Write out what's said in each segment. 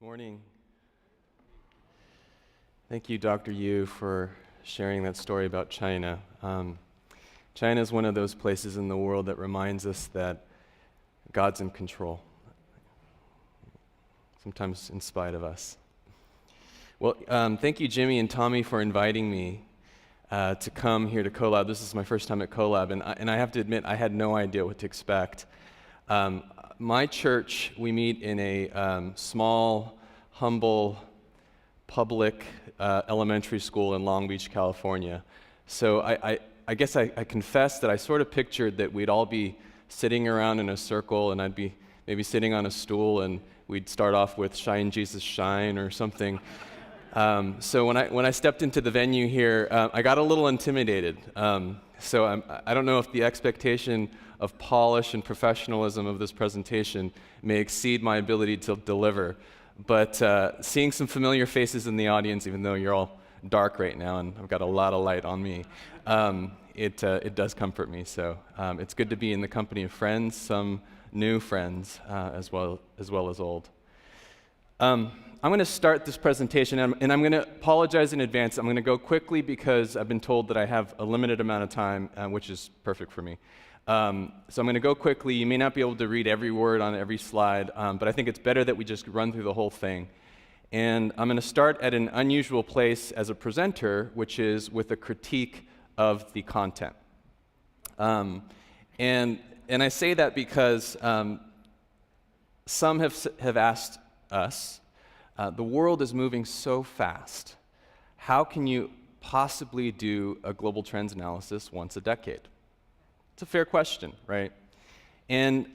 Morning. Thank you, Dr. Yu, for sharing that story about China. China is one of those places in the world that reminds us that God's in control, sometimes in spite of us. Well, thank you, Jimmy and Tommy, for inviting me to come here to CoLab. This is my first time at CoLab, and I have to admit, I had no idea what to expect. My church, we meet in a small, humble, public elementary school in Long Beach, California. So I guess I confess that I sort of pictured that we'd all be sitting around in a circle, and I'd be maybe sitting on a stool, and we'd start off with "Shine, Jesus, Shine" or something. So when I stepped into the venue here, I got a little intimidated. So I don't know if the expectation of polish and professionalism of this presentation may exceed my ability to deliver. But seeing some familiar faces in the audience, even though you're all dark right now and I've got a lot of light on me, it does comfort me. So it's good to be in the company of friends, some new friends as well as old. I'm going to start this presentation, and I'm going to apologize in advance. I'm going to go quickly because I've been told that I have a limited amount of time, which is perfect for me. So I'm going to go quickly. You may not be able to read every word on every slide, but I think it's better that we just run through the whole thing. And I'm going to start at an unusual place as a presenter, which is with a critique of the content. And I say that because some have asked us, the world is moving so fast. How can you possibly do a global trends analysis once a decade? It's a fair question, right? And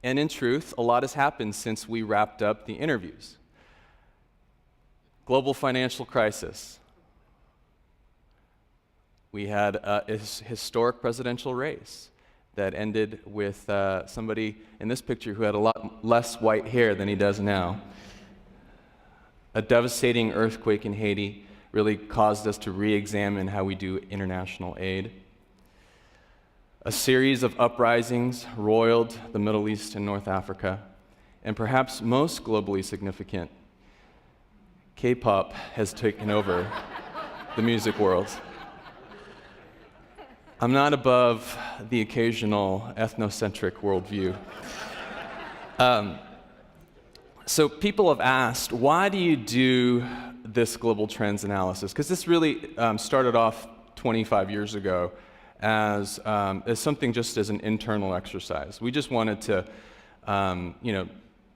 in truth, a lot has happened since we wrapped up the interviews. Global financial crisis. We had a historic presidential race that ended with somebody in this picture who had a lot less white hair than he does now. A devastating earthquake in Haiti really caused us to re-examine how we do international aid. A series of uprisings roiled the Middle East and North Africa, and perhaps most globally significant, K-pop has taken over the music world. I'm not above the occasional ethnocentric worldview. So people have asked, why do you do this global trends analysis? Because this really started off 25 years ago as something just as an internal exercise. We just wanted to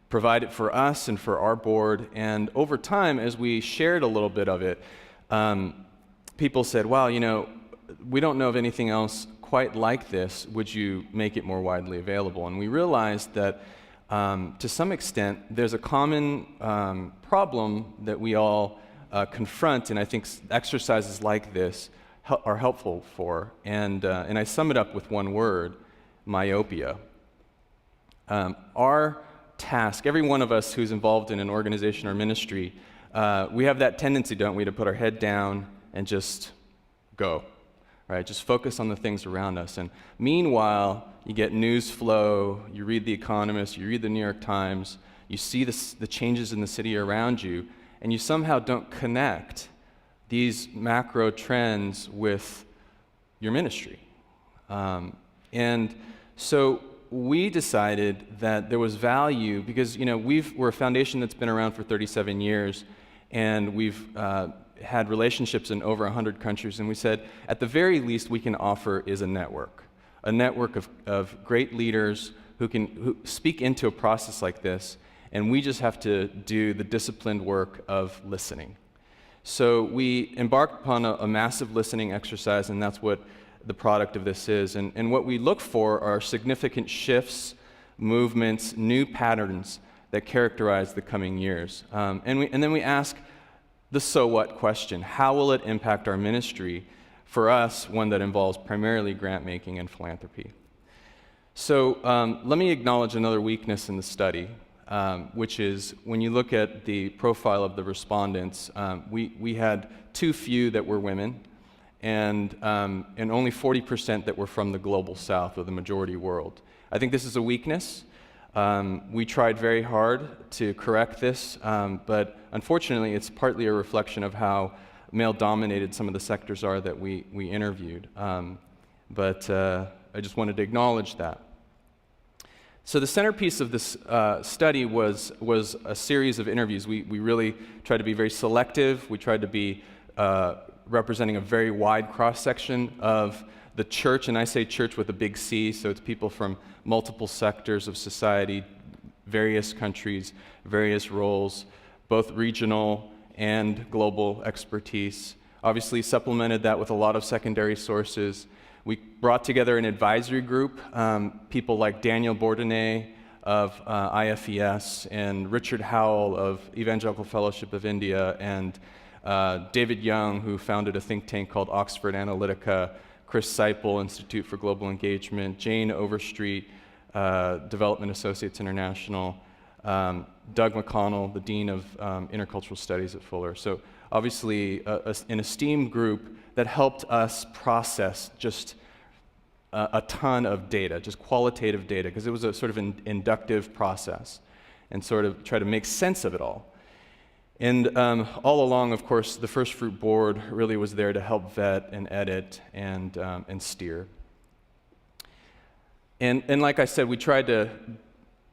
provide it for us and for our board. And over time, as we shared a little bit of it, people said, wow, we don't know of anything else quite like this. Would you make it more widely available? And we realized that to some extent, there's a common problem that we all confront, and I think exercises like this are helpful for. And I sum it up with one word: myopia. Our task, every one of us who's involved in an organization or ministry, we have that tendency, don't we, to put our head down and just go, right? Just focus on the things around us. And meanwhile, you get news flow, you read The Economist, you read the New York Times, you see the changes in the city around you, and you somehow don't connect these macro trends with your ministry. And so we decided that there was value because, we're a foundation that's been around for 37 years, and we've had relationships in over 100 countries, and we said, at the very least, we can offer is a network of great leaders who speak into a process like this, and we just have to do the disciplined work of listening. So we embarked upon a massive listening exercise, and that's what the product of this is. And what we look for are significant shifts, movements, new patterns that characterize the coming years. And then we ask the so what question. How will it impact our ministry? For us, one that involves primarily grant making and philanthropy. So let me acknowledge another weakness in the study, which is when you look at the profile of the respondents, we had too few that were women, and only 40% that were from the global south, or the majority world. I think this is a weakness. We tried very hard to correct this, but unfortunately it's partly a reflection of how male-dominated some of the sectors are that we interviewed. But I just wanted to acknowledge that. So the centerpiece of this study was a series of interviews. We really tried to be very selective. We tried to be representing a very wide cross-section of the church, and I say church with a big C, so it's people from multiple sectors of society, various countries, various roles, both regional and global expertise. Obviously supplemented that with a lot of secondary sources. We brought together an advisory group, people like Daniel Bourdonnais of IFES and Richard Howell of Evangelical Fellowship of India and David Young, who founded a think tank called Oxford Analytica, Chris Seipel, Institute for Global Engagement, Jane Overstreet, Development Associates International, Doug McConnell, the Dean of Intercultural Studies at Fuller. So obviously an esteemed group that helped us process just a ton of data, just qualitative data, because it was a sort of an inductive process, and sort of try to make sense of it all. And all along, of course, the First Fruit Board really was there to help vet and edit and steer. And like I said, we tried to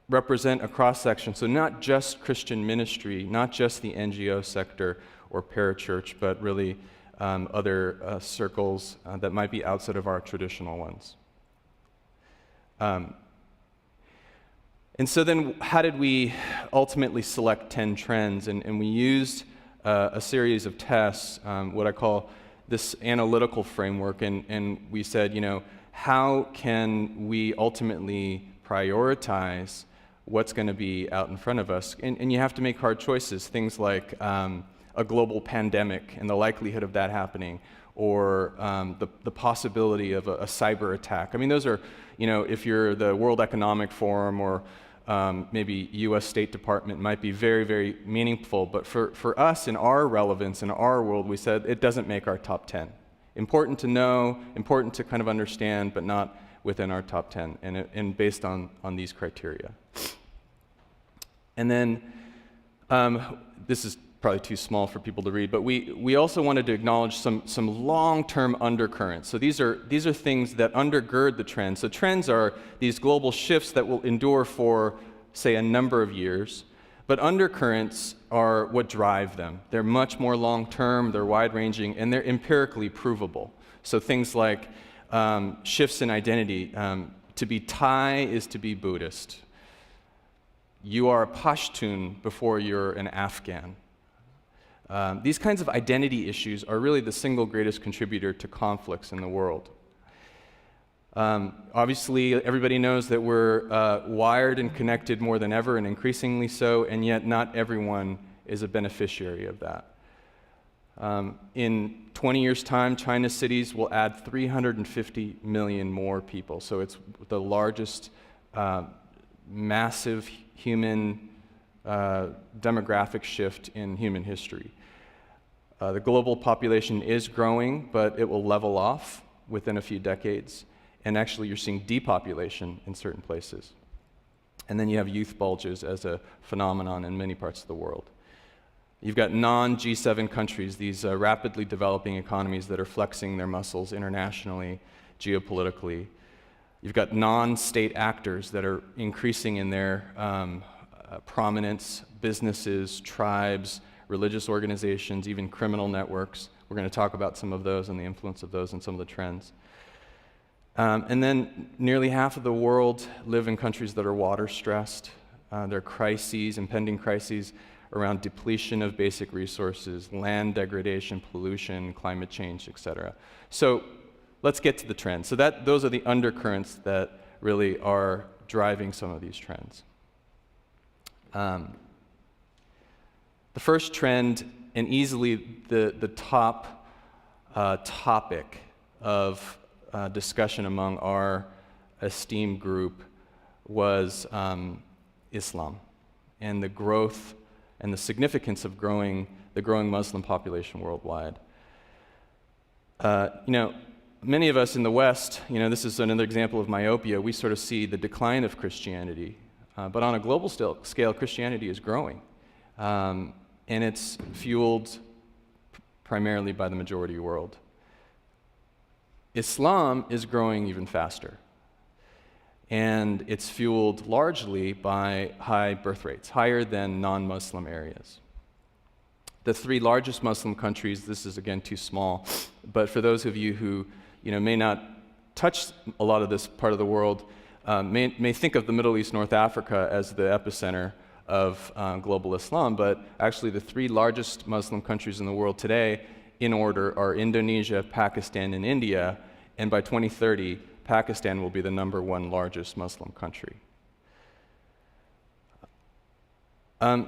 represent a cross-section, so not just Christian ministry, not just the NGO sector or parachurch, but really other circles that might be outside of our traditional ones. And so then how did we ultimately select 10 trends? And we used a series of tests, what I call this analytical framework, and we said, how can we ultimately prioritize what's going to be out in front of us? And you have to make hard choices, things like a global pandemic and the likelihood of that happening, or the possibility of a cyber attack. I mean, those are, if you're the World Economic Forum or maybe U.S. State Department, might be very, very meaningful. But for us, in our relevance, in our world, we said it doesn't make our top 10. Important to know, important to kind of understand, but not within our top 10, and based on these criteria. And then, this is probably too small for people to read, but we also wanted to acknowledge some long-term undercurrents. So these are things that undergird the trends. So trends are these global shifts that will endure for, say, a number of years, but undercurrents are what drive them. They're much more long-term, they're wide-ranging, and they're empirically provable. So things like shifts in identity. To be Thai is to be Buddhist. You are a Pashtun before you're an Afghan. These kinds of identity issues are really the single greatest contributor to conflicts in the world. Obviously, everybody knows that we're wired and connected more than ever, and increasingly so, and yet not everyone is a beneficiary of that. In 20 years' time, China's cities will add 350 million more people. So it's the largest massive human demographic shift in human history. The global population is growing, but it will level off within a few decades. And actually, you're seeing depopulation in certain places. And then you have youth bulges as a phenomenon in many parts of the world. You've got non-G7 countries, these rapidly developing economies that are flexing their muscles internationally, geopolitically. You've got non-state actors that are increasing in their prominence, businesses, tribes, religious organizations, even criminal networks. We're going to talk about some of those and the influence of those and some of the trends. And then nearly half of the world live in countries that are water-stressed. There are crises, impending crises around depletion of basic resources, land degradation, pollution, climate change, etc. So let's get to the trends. So those are the undercurrents that really are driving some of these trends. The first trend, and easily the top topic of discussion among our esteemed group, was Islam and the growth and the significance of the growing Muslim population worldwide. Many of us in the West, this is another example of myopia. We sort of see the decline of Christianity. But on a global scale, Christianity is growing. And it's fueled primarily by the majority world. Islam is growing even faster. And it's fueled largely by high birth rates, higher than non-Muslim areas. The three largest Muslim countries, this is again too small, but for those of you who may not touch a lot of this part of the world, may think of the Middle East, North Africa as the epicenter of global Islam, but actually the three largest Muslim countries in the world today, in order, are Indonesia, Pakistan, and India, and by 2030, Pakistan will be the #1 largest Muslim country.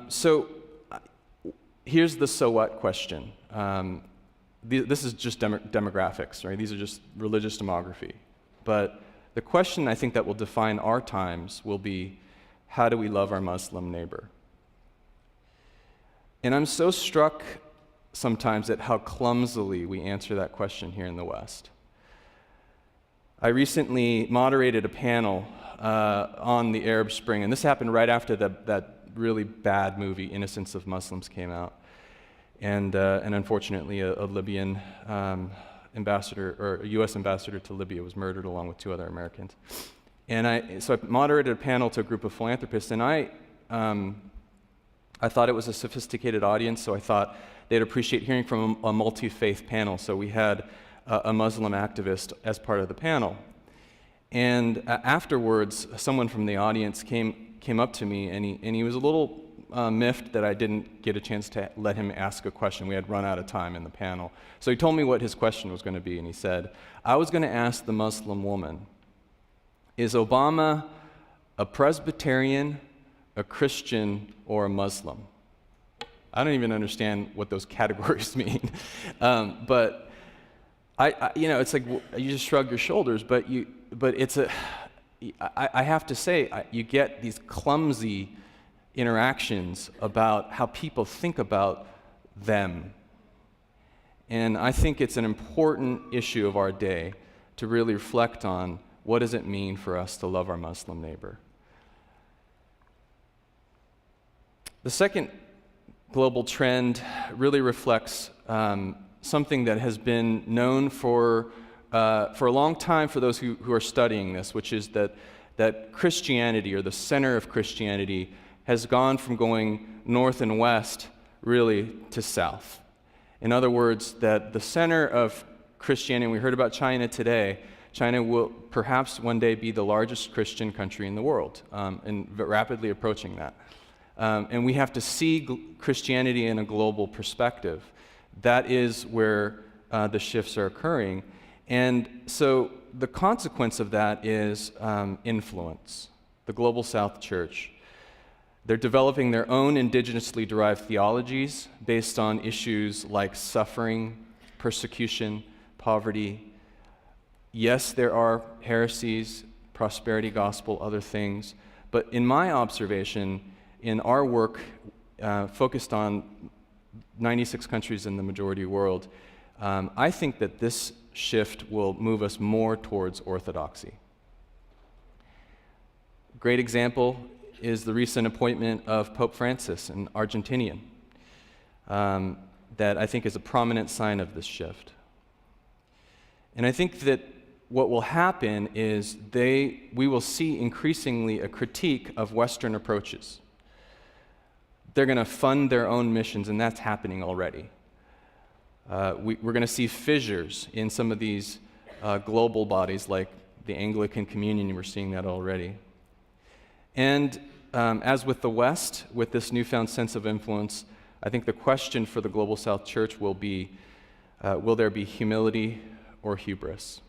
So here's the so what question. This is just demographics, right? These are just religious demography. But the question I think that will define our times will be, how do we love our Muslim neighbor? And I'm so struck sometimes at how clumsily we answer that question here in the West. I recently moderated a panel on the Arab Spring, and this happened right after that really bad movie, Innocence of Muslims, came out. And unfortunately, a Libyan ambassador, or a U.S. ambassador to Libya, was murdered along with 2 other Americans. And so I moderated a panel to a group of philanthropists, and I thought it was a sophisticated audience, so I thought they'd appreciate hearing from a multi-faith panel. So we had a Muslim activist as part of the panel. And afterwards, someone from the audience came up to me, and he was a little miffed that I didn't get a chance to let him ask a question. We had run out of time in the panel. So he told me what his question was going to be, and he said, I was going to ask the Muslim woman, is Obama a Presbyterian, a Christian, or a Muslim? I don't even understand what those categories mean. But it's like you just shrug your shoulders, but I have to say, you get these clumsy interactions about how people think about them. And I think it's an important issue of our day to really reflect on, what does it mean for us to love our Muslim neighbor? The second global trend really reflects something that has been known for a long time for those who are studying this, which is that Christianity, or the center of Christianity, has gone from going north and west really to south. In other words, that the center of Christianity, and we heard about China today, China will perhaps one day be the largest Christian country in the world, and rapidly approaching that. And we have to see Christianity in a global perspective. That is where the shifts are occurring. And so the consequence of that is influence. The Global South Church, they're developing their own indigenously derived theologies based on issues like suffering, persecution, poverty. Yes, there are heresies, prosperity gospel, other things. But in my observation, in our work focused on 96 countries in the majority world, I think that this shift will move us more towards orthodoxy. Great example is the recent appointment of Pope Francis, an Argentinian, that I think is a prominent sign of this shift. And I think that what will happen is we will see increasingly a critique of Western approaches. They're going to fund their own missions, and that's happening already. We're going to see fissures in some of these global bodies like the Anglican Communion. We're seeing that already. And as with the West, with this newfound sense of influence, I think the question for the Global South Church will be, will there be humility or hubris?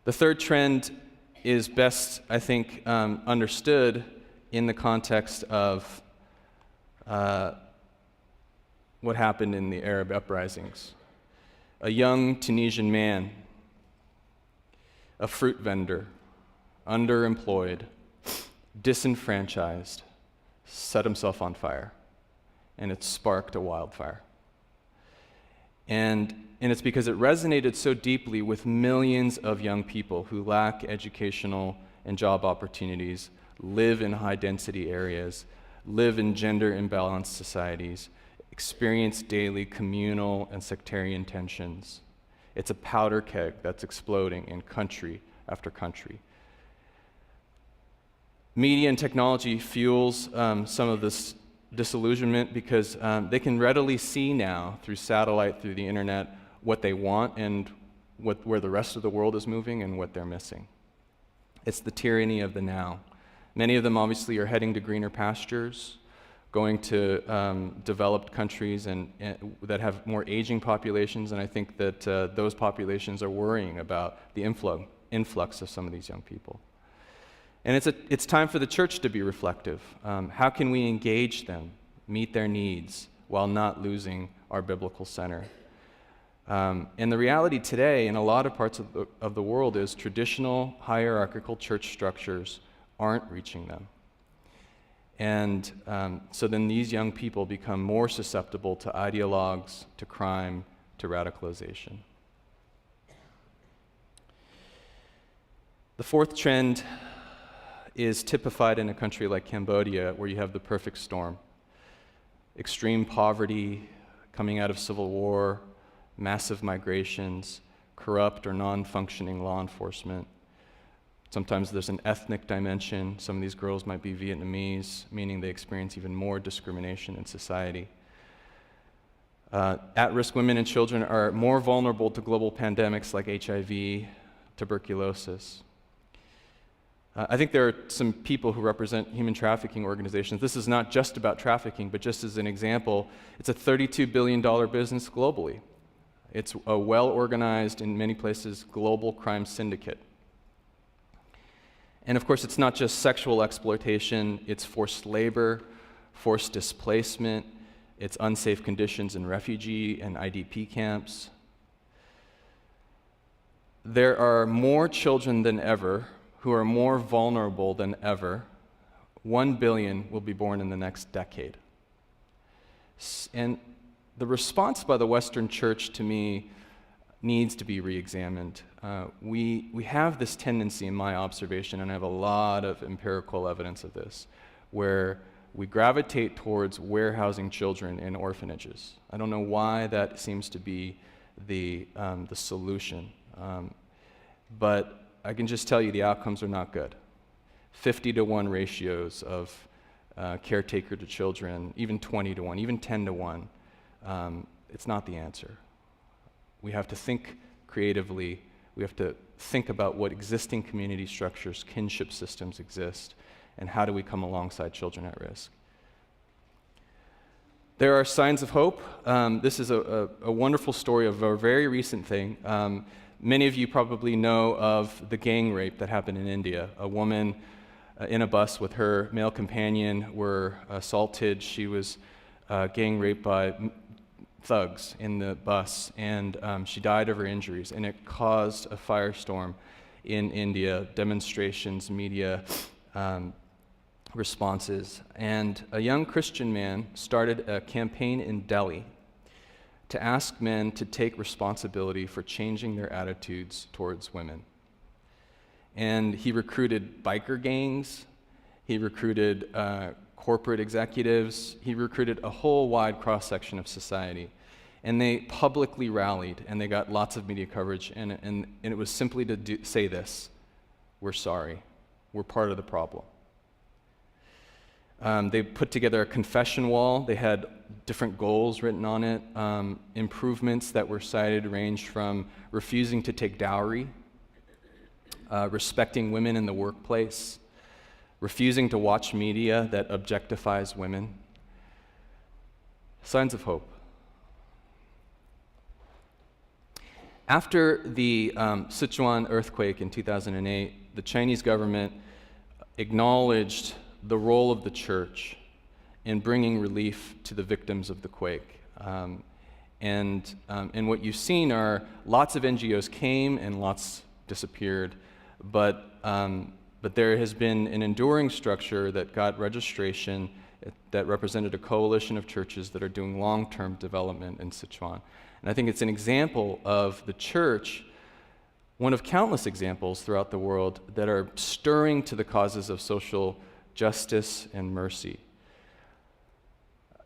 The third trend is best, I think, understood in the context of what happened in the Arab uprisings. A young Tunisian man, a fruit vendor, underemployed, disenfranchised, set himself on fire, and it sparked a wildfire. And it's because it resonated so deeply with millions of young people who lack educational and job opportunities, live in high-density areas, live in gender imbalanced societies, experience daily communal and sectarian tensions. It's a powder keg that's exploding in country after country. Media and technology fuels some of this disillusionment because they can readily see now through satellite, through the internet, what they want and where the rest of the world is moving and what they're missing. It's the tyranny of the now. Many of them obviously are heading to greener pastures, going to developed countries and that have more aging populations, and I think that those populations are worrying about the influx of some of these young people. And it's time for the church to be reflective. How can we engage them, meet their needs, while not losing our biblical center? And the reality today in a lot of parts of the world is traditional hierarchical church structures aren't reaching them. And so then these young people become more susceptible to ideologues, to crime, to radicalization. The fourth trend is typified in a country like Cambodia, where you have the perfect storm. Extreme poverty coming out of civil war, massive migrations, corrupt or non-functioning law enforcement. Sometimes there's an ethnic dimension. Some of these girls might be Vietnamese, meaning they experience even more discrimination in society. At-risk women and children are more vulnerable to global pandemics like HIV, tuberculosis. I think there are some people who represent human trafficking organizations. This is not just about trafficking, but just as an example, it's a $32 billion business globally. It's a well-organized, in many places, global crime syndicate. And of course, it's not just sexual exploitation, it's forced labor, forced displacement, it's unsafe conditions in refugee and IDP camps. There are more children than ever who are more vulnerable than ever. 1 billion will be born in the next decade. And the response by the Western Church, to me, needs to be re-examined. We have this tendency, in my observation, and I have a lot of empirical evidence of this, where we gravitate towards warehousing children in orphanages. I don't know why that seems to be the solution, but I can just tell you the outcomes are not good. 50-to-1 ratios of caretaker to children, even 20-to-1, even 10-to-1. It's not the answer. We have to think creatively. We have to think about what existing community structures, kinship systems exist, and how do we come alongside children at risk. There are signs of hope. This is a wonderful story of a very recent thing. Many of you probably know of the gang rape that happened in India. A woman in a bus with her male companion were assaulted. She was gang raped by thugs in the bus, and she died of her injuries, and it caused a firestorm in India, demonstrations, media responses. And a young Christian man started a campaign in Delhi to ask men to take responsibility for changing their attitudes towards women. And he recruited biker gangs, he recruited corporate executives, he recruited a whole wide cross-section of society. And they publicly rallied, and they got lots of media coverage, and it was simply to say this: we're sorry, we're part of the problem. They put together a confession wall. They had different goals written on it. Improvements that were cited ranged from refusing to take dowry, respecting women in the workplace, refusing to watch media that objectifies women. Signs of hope. After the Sichuan earthquake in 2008, the Chinese government acknowledged the role of the church in bringing relief to the victims of the quake. And what you've seen are lots of NGOs came and lots disappeared, but there has been an enduring structure that got registration that represented a coalition of churches that are doing long-term development in Sichuan. And I think it's an example of the church, one of countless examples throughout the world that are stirring to the causes of social justice and mercy.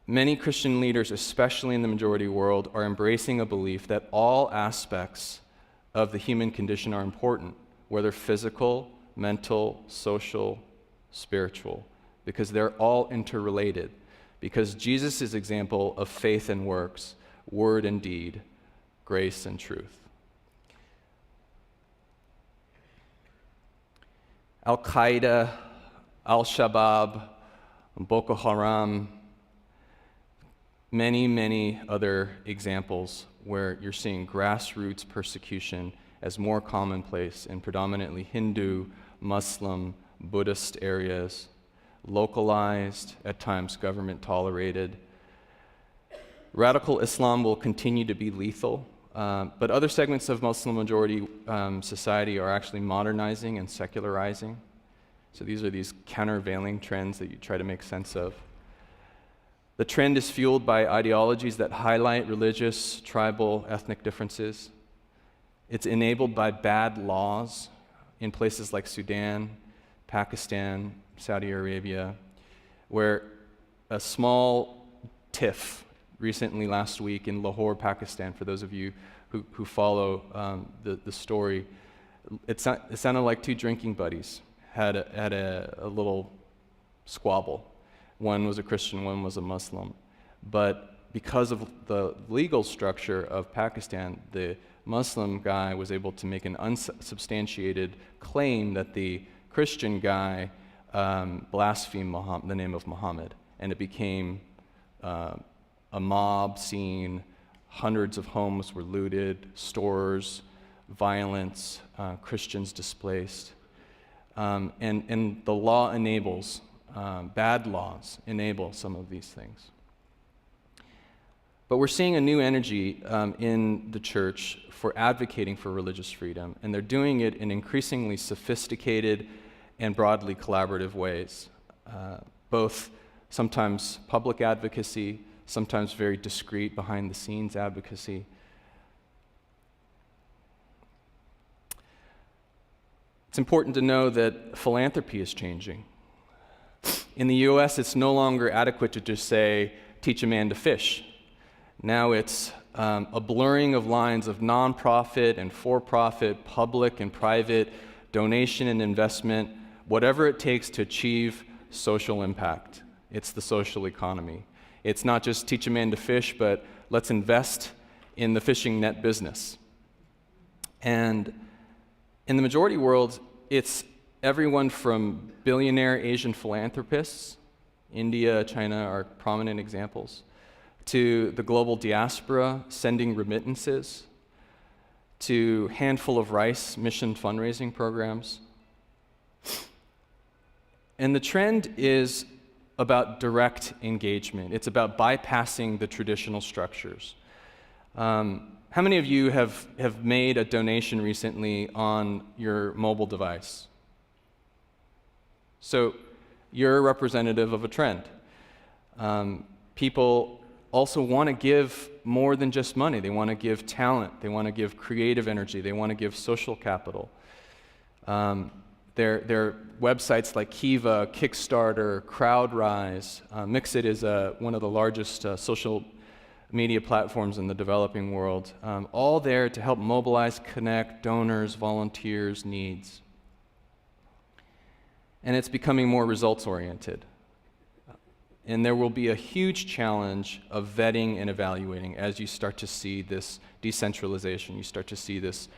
Many Christian leaders, especially in the majority world, are embracing a belief that all aspects of the human condition are important, whether physical, mental, social, spiritual, because they're all interrelated. Because Jesus' example of faith and works, word and deed, grace and truth. Al-Qaeda, Al-Shabaab, Boko Haram, many other examples where you're seeing grassroots persecution as more commonplace in predominantly Hindu, Muslim, Buddhist areas, localized, at times government-tolerated. Radical Islam will continue to be lethal, but other segments of Muslim-majority society are actually modernizing and secularizing. So these are these countervailing trends that you try to make sense of. The trend is fueled by ideologies that highlight religious, tribal, ethnic differences. It's enabled by bad laws in places like Sudan, Pakistan, Saudi Arabia, where a small tiff recently last week in Lahore, Pakistan, for those of you who follow the story, it sounded like two drinking buddies had a little squabble. One was a Christian, one was a Muslim. But because of the legal structure of Pakistan, the Muslim guy was able to make an unsubstantiated claim that the Christian guy blasphemed the name of Muhammad. And it became a mob scene. Hundreds of homes were looted, stores, violence, Christians displaced. And the law enables, bad laws enable some of these things. But we're seeing a new energy in the church for advocating for religious freedom, and they're doing it in increasingly sophisticated and broadly collaborative ways, both sometimes public advocacy, sometimes very discreet behind-the-scenes advocacy. It's important to know that philanthropy is changing. In the US, it's no longer adequate to just say, teach a man to fish. Now it's a blurring of lines of nonprofit and for-profit, public and private, donation and investment, whatever it takes to achieve social impact. It's the social economy. It's not just teach a man to fish, but let's invest in the fishing net business. And in the majority world, it's everyone from billionaire Asian philanthropists, India, China are prominent examples, to the global diaspora sending remittances, to handful of rice mission fundraising programs. And the trend is about direct engagement. It's about bypassing the traditional structures. How many of you have made a donation recently on your mobile device? So you're a representative of a trend. People also want to give more than just money. They want to give talent. They want to give creative energy. They want to give social capital. There are websites like Kiva, Kickstarter, CrowdRise. Mixit is one of the largest social media platforms in the developing world, all there to help mobilize, connect donors, volunteers, needs. And it's becoming more results-oriented. And there will be a huge challenge of vetting and evaluating as you start to see this decentralization, you start to see this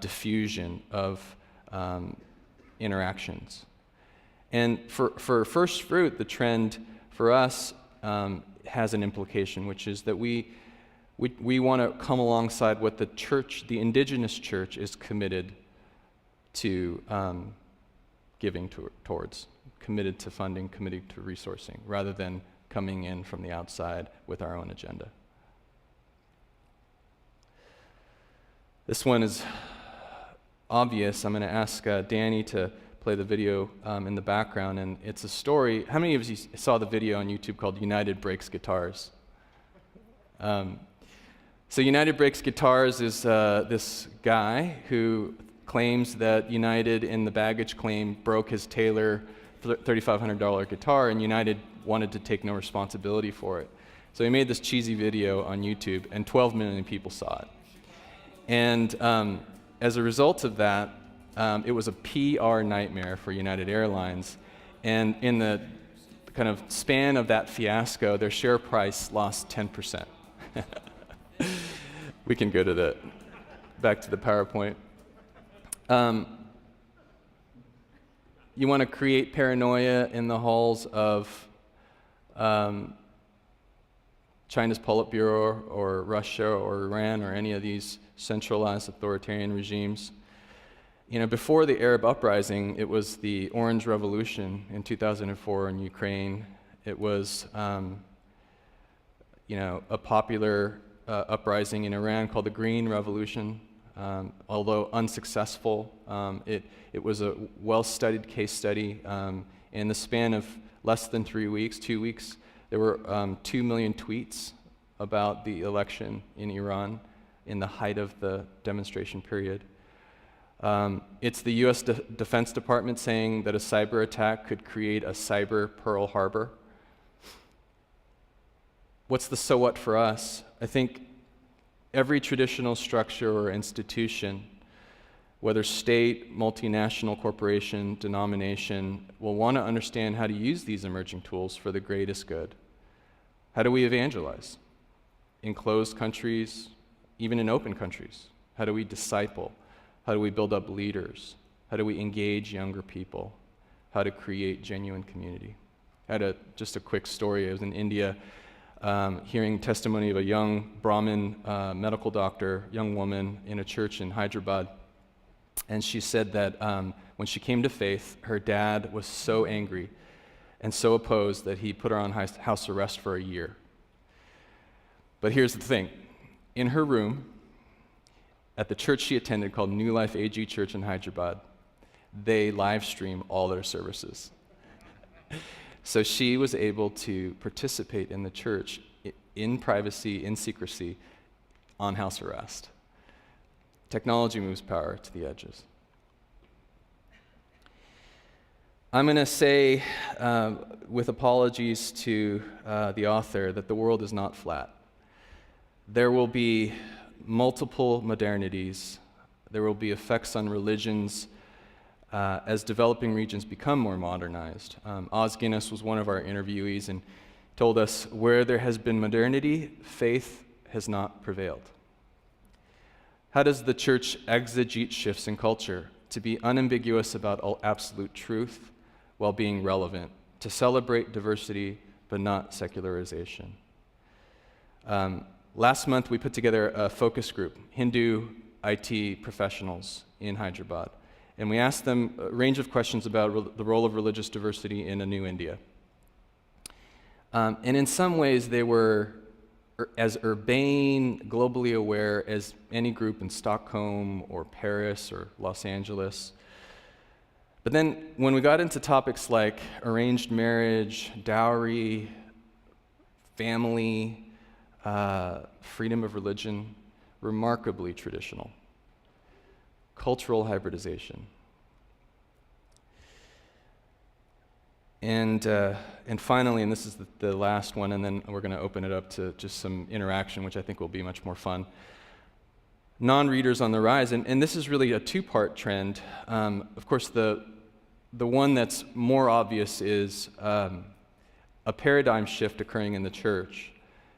diffusion of interactions. And for First Fruit, the trend for us has an implication, which is that we want to come alongside what the church, the indigenous church, is committed to giving towards, committed to funding, committed to resourcing, rather than coming in from the outside with our own agenda. This one is obvious. I'm going to ask Danny to play the video in the background, and it's a story. How many of you saw the video on YouTube called United Breaks Guitars? So United Breaks Guitars is this guy who claims that United, in the baggage claim, broke his Taylor $3,500 guitar, and United wanted to take no responsibility for it. So he made this cheesy video on YouTube, and 12 million people saw it. And as a result of that, it was a PR nightmare for United Airlines. And in the kind of span of that fiasco, their share price lost 10%. We can go to back to the PowerPoint. You want to create paranoia in the halls of China's Politburo or Russia or Iran or any of these centralized authoritarian regimes. You know, before the Arab uprising, it was the Orange Revolution in 2004 in Ukraine. It was, a popular uprising in Iran called the Green Revolution. Although unsuccessful, it was a well-studied case study. In the span of less than 2 weeks, there were 2 million tweets about the election in Iran in the height of the demonstration period. It's the US Defense Department saying that a cyber attack could create a cyber Pearl Harbor. What's the so what for us? I think every traditional structure or institution, whether state, multinational corporation, denomination, will want to understand how to use these emerging tools for the greatest good. How do we evangelize? In closed countries, even in open countries. How do we disciple? How do we build up leaders? How do we engage younger people? How to create genuine community? I had just a quick story. I was in India hearing testimony of a young Brahmin medical doctor, young woman in a church in Hyderabad. And she said that when she came to faith, her dad was so angry and so opposed that he put her on house arrest for a year. But here's the thing. In her room, at the church she attended called New Life AG Church in Hyderabad, they live stream all their services. So she was able to participate in the church in privacy, in secrecy, on house arrest. Technology moves power to the edges. I'm going to say, with apologies to the author, that the world is not flat. There will be multiple modernities. There will be effects on religions as developing regions become more modernized. Oz Guinness was one of our interviewees and told us, where there has been modernity, faith has not prevailed. How does the church exegete shifts in culture? To be unambiguous about absolute truth while being relevant, to celebrate diversity but not secularization. Last month we put together a focus group, Hindu IT professionals in Hyderabad. And we asked them a range of questions about the role of religious diversity in a new India. And in some ways, they were as urbane, globally aware as any group in Stockholm or Paris or Los Angeles. But then when we got into topics like arranged marriage, dowry, family, freedom of religion, remarkably traditional. Cultural hybridization. And finally, and this is the last one, and then we're going to open it up to just some interaction, which I think will be much more fun. Non-readers on the rise, and this is really a two-part trend. Of course, the one that's more obvious is a paradigm shift occurring in the church.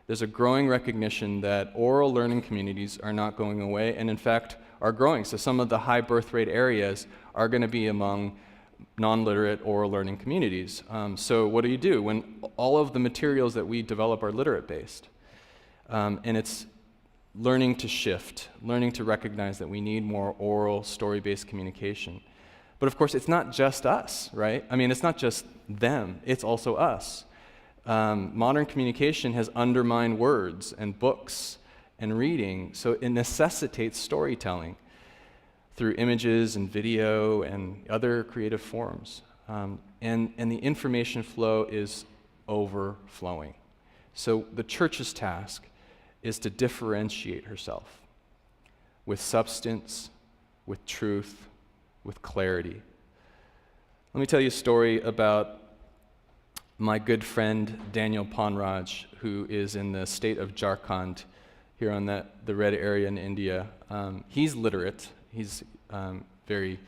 There's a growing recognition that oral learning communities are not going away, and in fact, are growing. So some of the high birth rate areas are going to be among non-literate oral learning communities. So what do you do when all of the materials that we develop are literate-based? And it's learning to shift, learning to recognize that we need more oral, story-based communication. But of course, it's not just us, right? I mean, it's not just them, it's also us. Modern communication has undermined words and books and reading, so it necessitates storytelling. through images and video and other creative forms. And the information flow is overflowing. So the church's task is to differentiate herself with substance, with truth, with clarity. Let me tell you a story about my good friend Daniel Panraj, who is in the state of Jharkhand, here on the red area in India. He's literate. He's very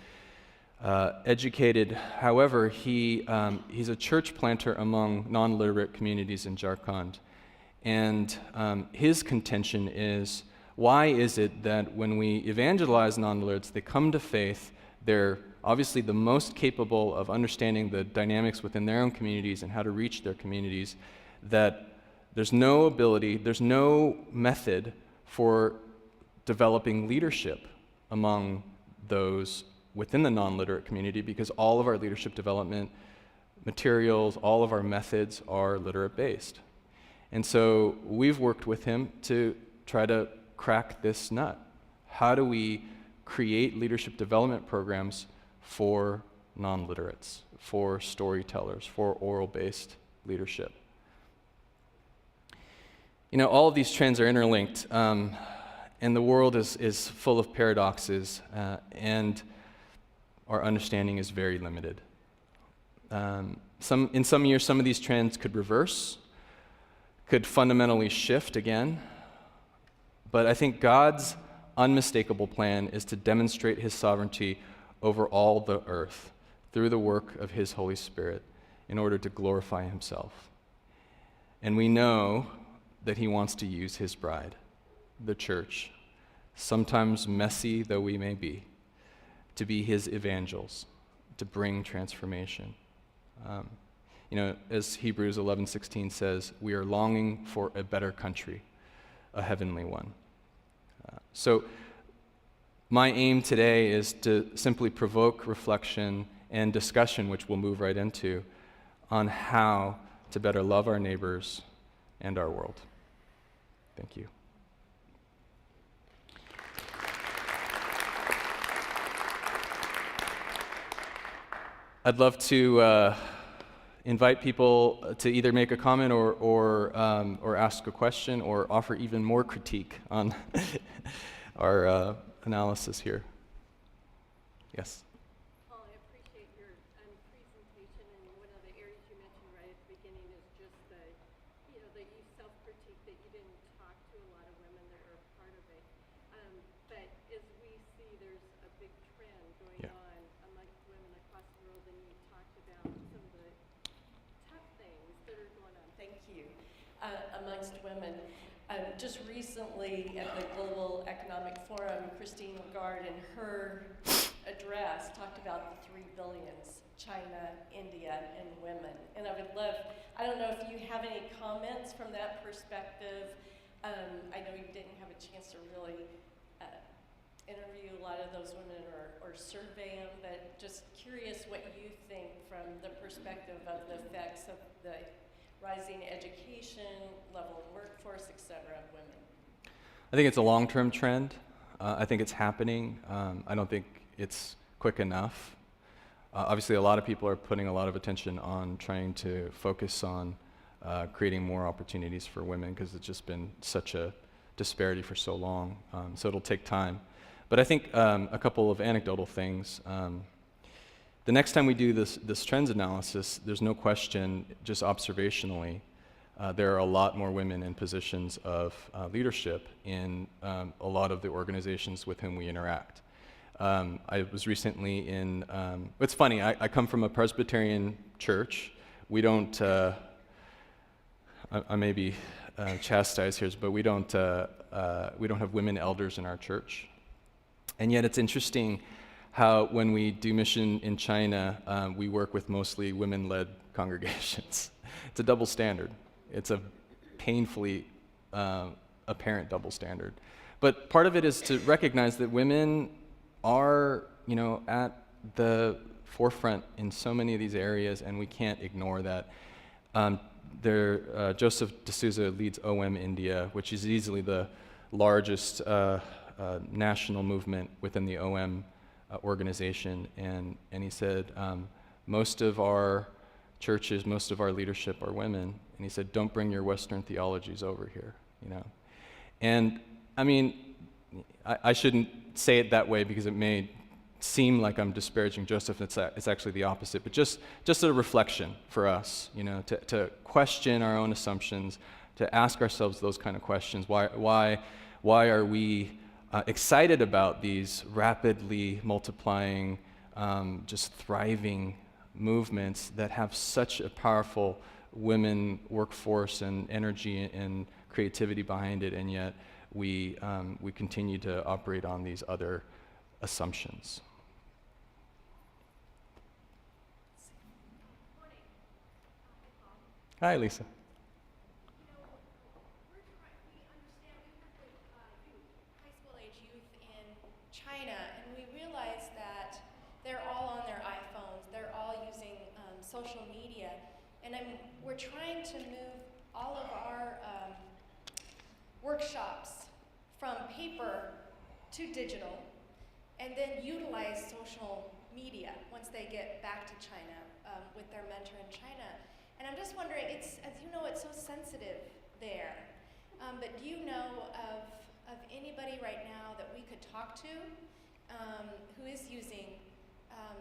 educated. However, he's a church planter among non-literate communities in Jharkhand. And his contention is, why is it that when we evangelize non-literates, they come to faith, they're obviously the most capable of understanding the dynamics within their own communities and how to reach their communities, that there's no ability, there's no method for developing leadership among those within the non-literate community, because all of our leadership development materials, all of our methods are literate-based. And so we've worked with him to try to crack this nut. How do we create leadership development programs for non-literates, for storytellers, for oral-based leadership? You know, all of these trends are interlinked, and the world is full of paradoxes, and our understanding is very limited. In some years, some of these trends could reverse, could fundamentally shift again, but I think God's unmistakable plan is to demonstrate his sovereignty over all the earth through the work of his Holy Spirit in order to glorify himself. And we know that he wants to use his bride, the church, sometimes messy though we may be, to be his evangels, to bring transformation. You know, as Hebrews 11:16 says, we are longing for a better country, a heavenly one. So my aim today is to simply provoke reflection and discussion, which we'll move right into, on how to better love our neighbors and our world. Thank you. I'd love to invite people to either make a comment or ask a question or offer even more critique on our analysis here. Yes? Paul, I appreciate your presentation, and one of the areas you mentioned right at the beginning is just that you self-critique, that you didn't talk to a lot of women that are part of it. But as we see, there's a big trend going on amongst women across the world, and you talked about some of the tough things that are going on. Thank you. Amongst women. Just recently at the Global Economic Forum, Christine Lagarde in her address talked about the 3 billions, China, India, and women. And I would love, I don't know if you have any comments from that perspective. I know you didn't have a chance to really interview a lot of those women or survey them, but just curious what you think from the perspective of the effects of the rising education, level of workforce, et cetera, of women. I think it's a long-term trend. I think it's happening. I don't think it's quick enough. Obviously, a lot of people are putting a lot of attention on trying to focus on creating more opportunities for women, because it's just been such a disparity for so long. So it'll take time. But I think a couple of anecdotal things. The next time we do this trends analysis, there's no question, just observationally, there are a lot more women in positions of leadership in a lot of the organizations with whom we interact. I was recently in, it's funny, I come from a Presbyterian church. We don't, I may be chastised here, but we don't have women elders in our church. And yet it's interesting how when we do mission in China, we work with mostly women-led congregations. It's a double standard. It's a painfully apparent double standard. But part of it is to recognize that women are, at the forefront in so many of these areas, and we can't ignore that. Joseph D'Souza leads OM India, which is easily the largest national movement within the OM organization, and he said, most of our churches, most of our leadership are women, and he said, don't bring your Western theologies over here, you know. And I mean, I shouldn't say it that way because it may seem like I'm disparaging Joseph. It's actually the opposite, but just a reflection for us, you know, to question our own assumptions, to ask ourselves those kind of questions. Why are we excited about these rapidly multiplying, just thriving movements that have such a powerful women workforce and energy and creativity behind it, and yet we continue to operate on these other assumptions? Hi, Lisa. High school age youth in China, and we realize that they're all on their iPhones, they're all using social media, and we're trying to move all of our workshops from paper to digital, and then utilize social media once they get back to China with their mentor in China. And I'm just wondering, as you know, it's so sensitive there, but do you know of anybody right now that we could talk to who is using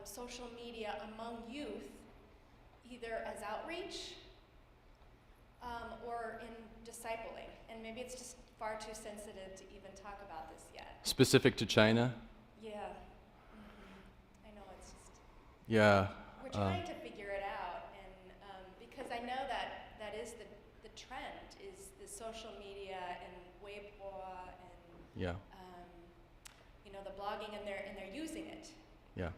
social media among youth, either as outreach or in discipling? And maybe it's just far too sensitive to even talk about this yet. Specific to China? Yeah. I know it's just... Yeah. We're trying to figure it out, and because I know that is the trend, is the social media and Weibo and Yeah. you know, the blogging, and they're using it. Yeah.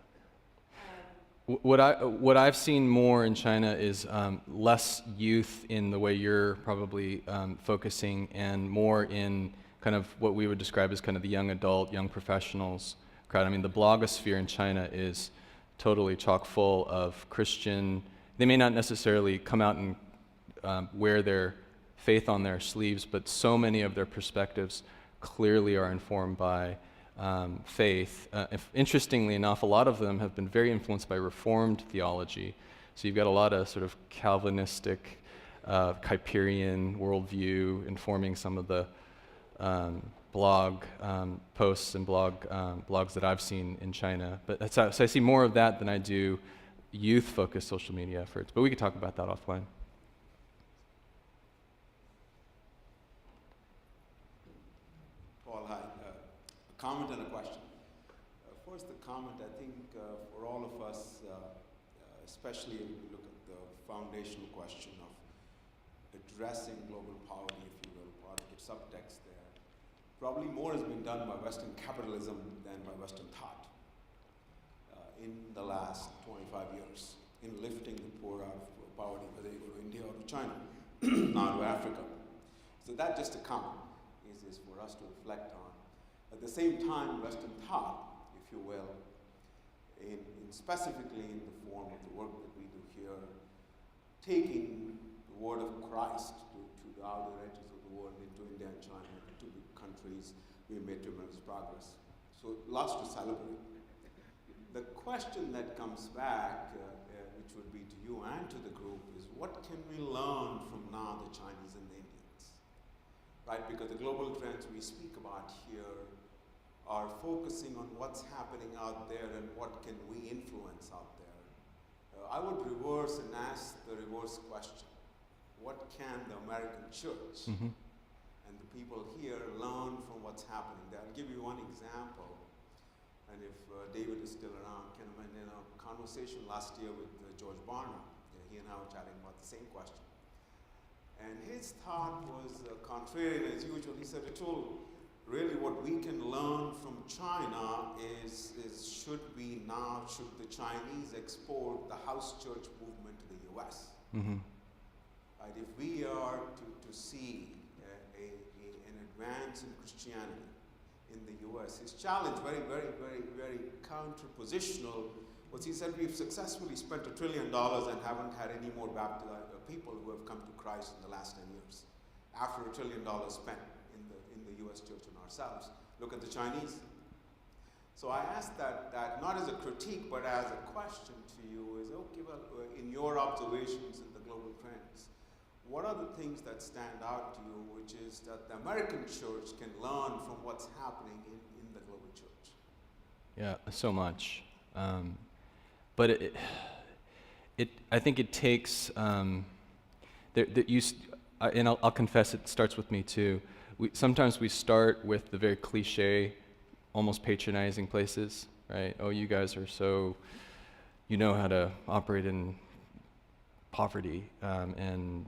What I've seen more in China is less youth in the way you're probably focusing, and more in kind of what we would describe as kind of the young adult, young professionals crowd. I mean, the blogosphere in China is totally chock full of Christian. They may not necessarily come out and wear their faith on their sleeves, but so many of their perspectives clearly are informed by faith. Interestingly enough, a lot of them have been very influenced by Reformed theology. So you've got a lot of sort of Calvinistic, Kuyperian worldview informing some of the blog posts and blogs that I've seen in China. But so I see more of that than I do youth-focused social media efforts. But we could talk about that offline. Paul, hi. A comment and a question. First, the comment, I think for all of us, especially if we look at the foundational question of addressing global poverty, if you will, part of the subtext there, probably more has been done by Western capitalism than by Western thought in the last 25 years in lifting the poor out of poverty, whether you go to India or to China, now to Africa. So that just a comment is for us to reflect on. At the same time, Western thought, if you will, in specifically in the form of the work that we do here, taking the word of Christ to the outer edges of the world, into India and China, to the countries, we have made tremendous progress. So lots to celebrate. The question that comes back, which would be to you and to the group, is what can we learn from now the Chinese and the Indians? Right, because the global trends we speak about here are focusing on what's happening out there and what can we influence out there. I would reverse and ask the reverse question. What can the American church and the people here learn from what's happening there? I'll give you one example, and if David is still around, can I in a conversation last year with George Barna, he and I were chatting about the same question. And his thought was contrarian as usual. He said, Ritul, really what we can learn from China is should the Chinese export the house church movement to the US? Right, if we are to see an advance in Christianity in the US, his challenge, very, very, very, very counterpositional, was he said we've successfully spent $1 trillion and haven't had any more people who have come to Christ in the last 10 years. After $1 trillion spent in the US church and ourselves, look at the Chinese. So I ask that not as a critique, but as a question to you is, okay, well, in your observations in the global trends, what are the things that stand out to you, which is that the American church can learn from what's happening in the global church? Yeah, so much. But I think it takes, and I'll confess it starts with me too. Sometimes we start with the very cliche, almost patronizing places, right? Oh, you guys are so, you know how to operate in poverty, and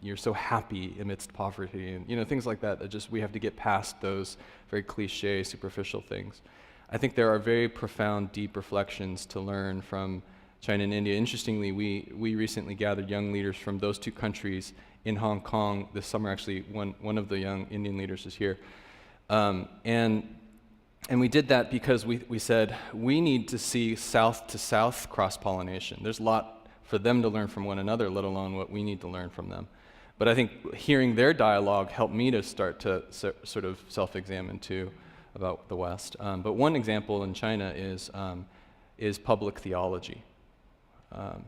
you're so happy amidst poverty, and things like that. That just we have to get past those very cliche, superficial things. I think there are very profound, deep reflections to learn from China and India. Interestingly, we recently gathered young leaders from those two countries in Hong Kong this summer. Actually, one of the young Indian leaders is here, and we did that because we said we need to see south to south cross-pollination. There's a lot for them to learn from one another, let alone what we need to learn from them. But I think hearing their dialogue helped me to start to sort of self-examine too about the West. But one example in China is public theology.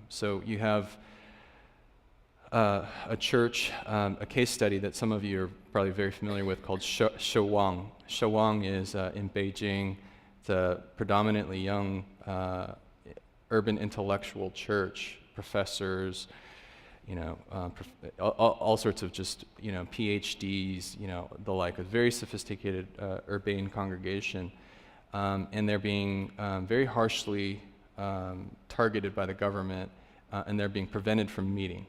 So you have a church, a case study that some of you are probably very familiar with called Shewang. Shewang is in Beijing. It's a predominantly young urban intellectual church, professors, all sorts of just, PhDs, the like, a very sophisticated urbane congregation. And they're being very harshly targeted by the government, and they're being prevented from meeting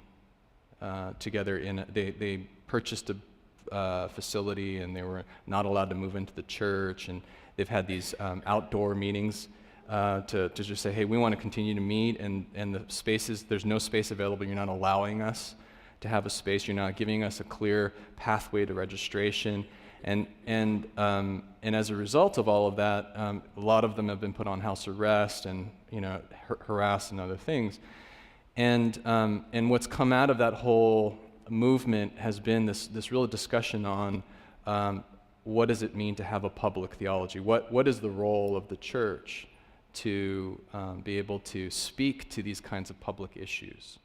together. They purchased a facility, and they were not allowed to move into the church, and they've had these outdoor meetings to just say, hey, we want to continue to meet, and the spaces, there's no space available. You're not allowing us to have a space. You're not giving us a clear pathway to registration. And as a result of all of that, a lot of them have been put on house arrest and harassed and other things. And what's come out of that whole movement has been this real discussion on what does it mean to have a public theology? What is the role of the church to be able to speak to these kinds of public issues?